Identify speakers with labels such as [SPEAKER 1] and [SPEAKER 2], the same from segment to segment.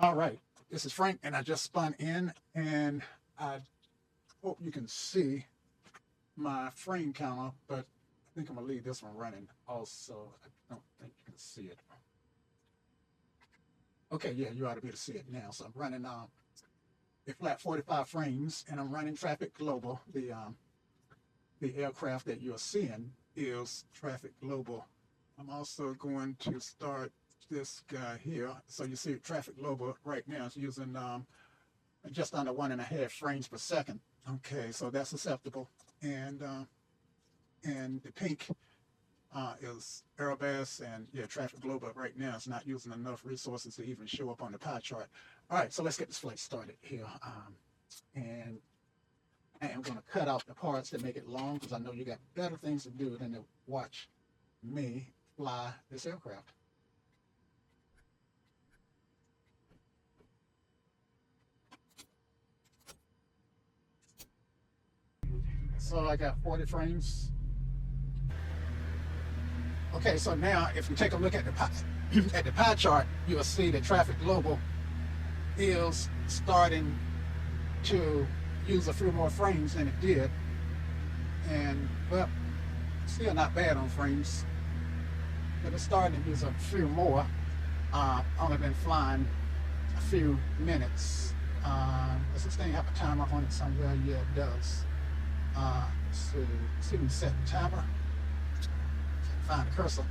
[SPEAKER 1] All right, this is Frank, and I just spun in, and I hope you can see my frame counter, but I think I'm gonna leave this one running also. I don't think you can see it. Okay, yeah, you ought to be able to see it now. So I'm running a flat 45 frames, and I'm running Traffic Global. The aircraft that you're seeing is Traffic Global. I'm also going to start this guy here. So you see Traffic Global right now is using just under 1.5 frames per second. Okay, so that's acceptable. And the pink is Aerobass, and yeah, Traffic Global right now is not using enough resources to even show up on the pie chart. All right, so let's get this flight started here. And I am going to cut out the parts that make it long because I know you got better things to do than to watch me fly this aircraft. So I got 40 frames. Okay, so now if you take a look at the pie chart, you'll see that Traffic Global is starting to use a few more frames than it did. And well, still not bad on frames, but it's starting to use a few more. Only been flying a few minutes. Does this thing have a timer on it somewhere? Yeah, it does. So see me set the timer. Find the cursor.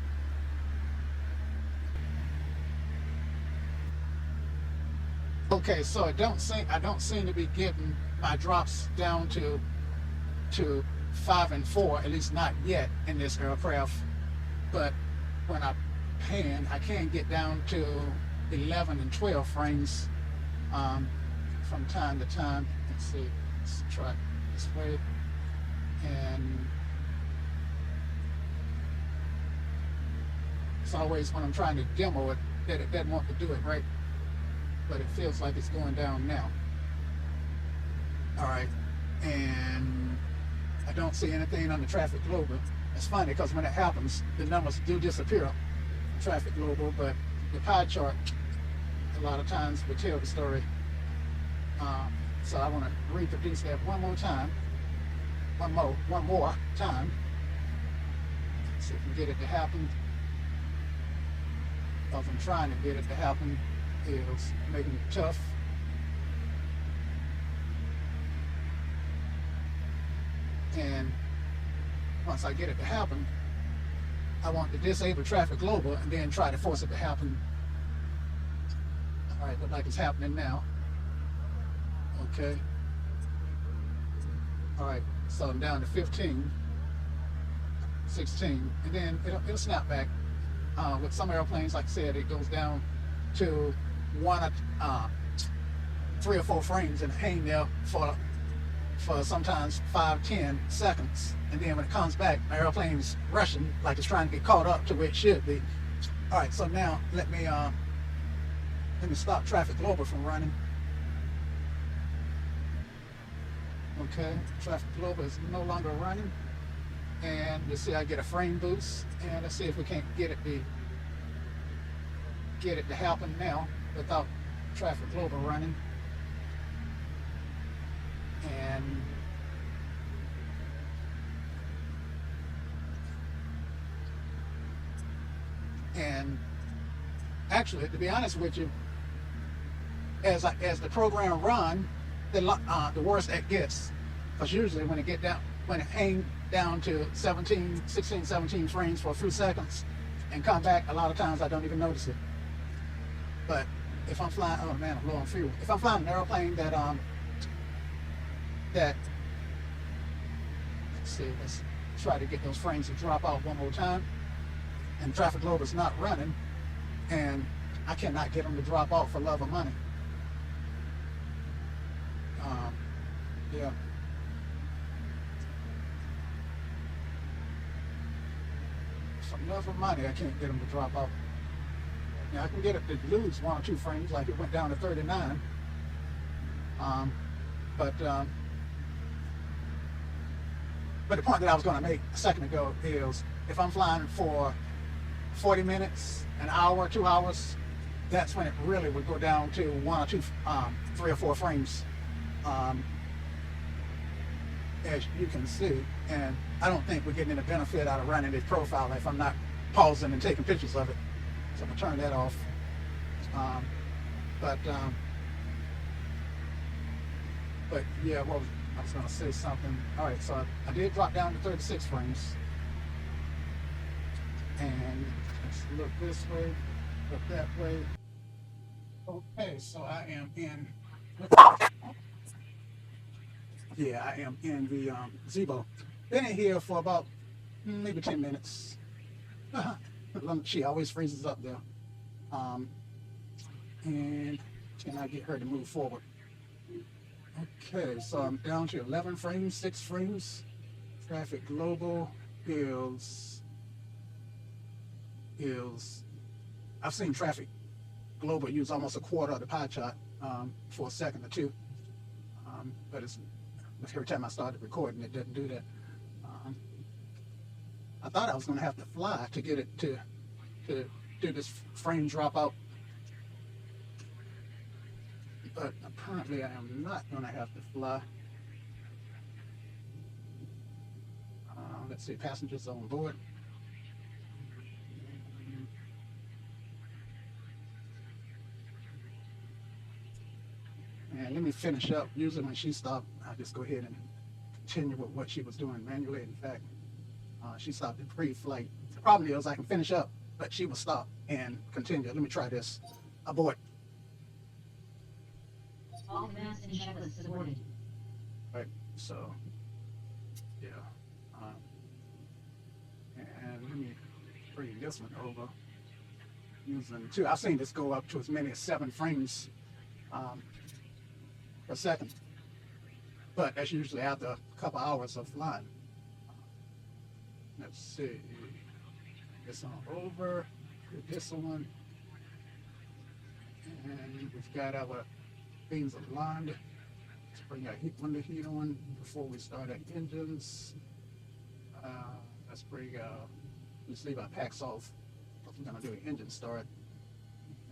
[SPEAKER 1] Okay, so I don't seem to be getting my drops down to 5 and 4, at least not yet in this aircraft. But when I pan, I can get down to 11 and 12 frames from time to time. Let's see, let's try this way. And it's always when I'm trying to demo it that it doesn't want to do it right, but it feels like it's going down now. All right, and I don't see anything on the Traffic Global. It's funny because when it happens, the numbers do disappear, Traffic Global, but the pie chart a lot of times will tell the story. So I want to reproduce that one more time. One more time. See if we can get it to happen. Because I'm trying to get it to happen is making it tough. And once I get it to happen, I want to disable Traffic Global and then try to force it to happen. All right, look like it's happening now. Okay. All right, so I'm down to 15, 16, and then it'll snap back. With some airplanes, like I said, it goes down to 3 or 4 frames and hang there for sometimes 5-10 seconds, and then when it comes back, my airplane's rushing like it's trying to get caught up to where it should be. All right, so now let me stop Traffic Global from running. Okay, Traffic Global is no longer running, and you see I get a frame boost, and let's see if we can't get it to happen now without Traffic Global running. And actually, to be honest with you, as the program run, the worse it gets. Because usually when it hang down to 16, 17 frames for a few seconds and come back, a lot of times I don't even notice it. But if I'm flying, oh man, I'm low on fuel. If I'm flying an airplane that let's see, let's try to get those frames to drop out one more time. And Traffic Global is not running, and I cannot get them to drop out for love or money. Yeah. For love or money, I can't get them to drop out. Now I can get it to lose 1 or 2 frames, like it went down to 39. But the point that I was going to make a second ago is if I'm flying for 40 minutes, an hour, 2 hours, that's when it really would go down to one or two, 3 or 4 frames, um, as you can see. And I don't think we're getting any benefit out of running this profile if I'm not pausing and taking pictures of it. So I'm gonna turn that off. Um, but yeah, well, I was gonna say something. All right, so I did drop down to 36 frames. And let's look this way, look that way. Okay, so I am in, yeah, I am in the Zibo. Been in here for about maybe 10 minutes. She always freezes up there. And can I get her to move forward? Okay, so I'm down to 11 frames, 6 frames. Traffic global is I've seen traffic global use almost a quarter of the pie chart for a second or two. But it's every time I started recording, it didn't do that. I thought I was going to have to fly to get it to do this frame dropout, but apparently I am not going to have to fly. Let's see, passengers on board. And let me finish up. Usually when she stopped, I'll just go ahead and continue with what she was doing manually. In fact, she stopped at pre-flight. The problem is I can finish up, but she will stop and continue. Let me try this. Abort.
[SPEAKER 2] All commands and checklists aborted.
[SPEAKER 1] Right, so, yeah. And let me bring this one over. Using 2, I've seen this go up to as many as 7 frames per second. But that's usually after a couple hours of flying. Let's see. This on over. This one. And we've got our things aligned. Let's bring our window heat on before we start our engines. Let's leave our packs off. We're going to do an engine start.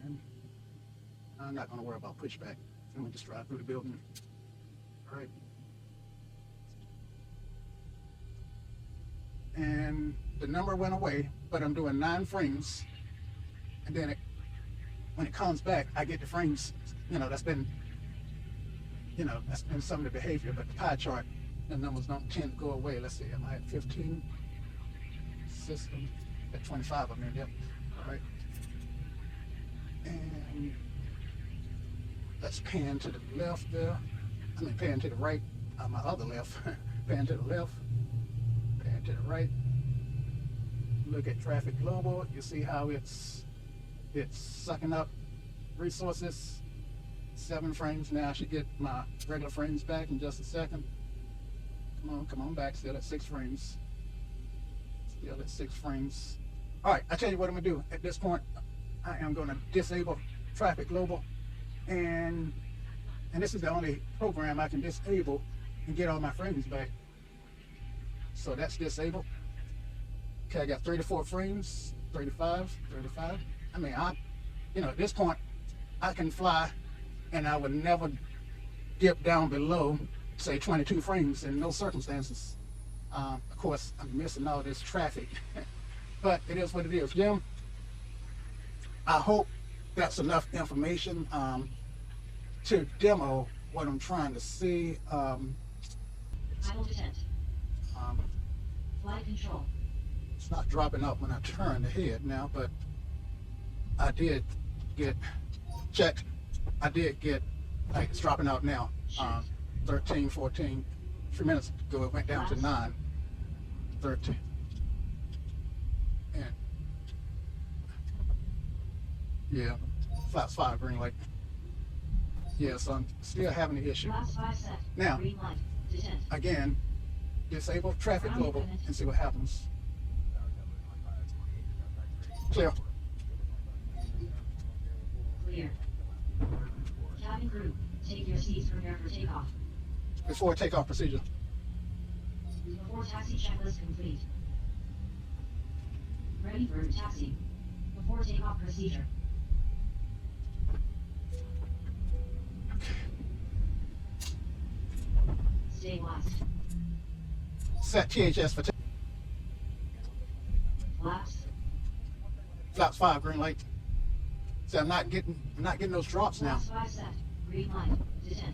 [SPEAKER 1] And I'm not going to worry about pushback. I'm going to just drive through the building. All right. And the number went away, but I'm doing 9 frames. And then when it comes back, I get the frames. That's been some of the behavior, but the pie chart, the numbers don't tend to go away. Let's see, am I at 15? System at 25, I'm in, yep. All right. And let's pan to the left there. Pan to the right, my other left. Pan to the left, pan to the right. Look at traffic global. You see how it's sucking up resources. 7 frames now. I should get my regular frames back in just a second. Come on back. Still at 6 frames. Still at 6 frames. All right, I tell you what I'm gonna do. At this point, I am gonna disable traffic global, and this is the only program I can disable and get all my frames back. So that's disabled. Okay, I got 34 frames, 35. At this point, I can fly, and I would never dip down below, say, 22 frames in no circumstances. Of course, I'm missing all this traffic, but it is what it is. Jim, I hope that's enough information to demo what I'm trying to see.
[SPEAKER 2] Idle detent. Flight control.
[SPEAKER 1] It's not dropping up when I turn the head now, but I did get checked. It's dropping out now. 13, 14. 3 minutes ago it went down to 9. 13. And yeah, flaps 5 green light. Yeah, so I'm still having the issue.
[SPEAKER 2] Last 5 set.
[SPEAKER 1] Now,
[SPEAKER 2] Green light. Detent.
[SPEAKER 1] again, disable traffic global and see what happens. Clear.
[SPEAKER 2] Clear. Cabin crew, take your seats, prepare for takeoff.
[SPEAKER 1] Before takeoff procedure.
[SPEAKER 2] Before taxi checklist complete. Ready for taxi. Before takeoff procedure.
[SPEAKER 1] Set THS for
[SPEAKER 2] Flaps.
[SPEAKER 1] flaps 5, green light. See, I'm not getting those drops now.
[SPEAKER 2] Flaps 5 set. Green light. Detent.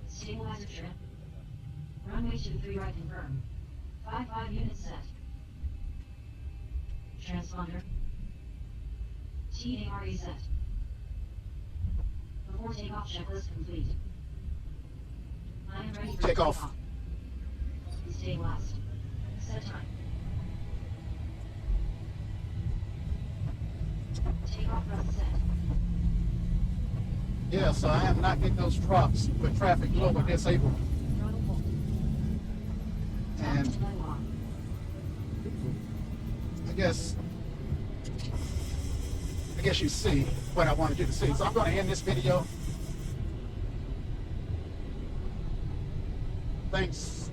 [SPEAKER 2] Stabilizer trim. Runway 23 right confirm. 5 units set. Transponder. TARE set. Before takeoff checklist complete. I am ready for
[SPEAKER 1] Takeoff.
[SPEAKER 2] Stay west. Set time. Takeoff thrust set.
[SPEAKER 1] Yeah, so I am not getting those drops with traffic global disabled.
[SPEAKER 2] Throttle full.
[SPEAKER 1] And
[SPEAKER 2] Tap to lock.
[SPEAKER 1] I guess you see what I wanted you to see. So I'm going to end this video. Thanks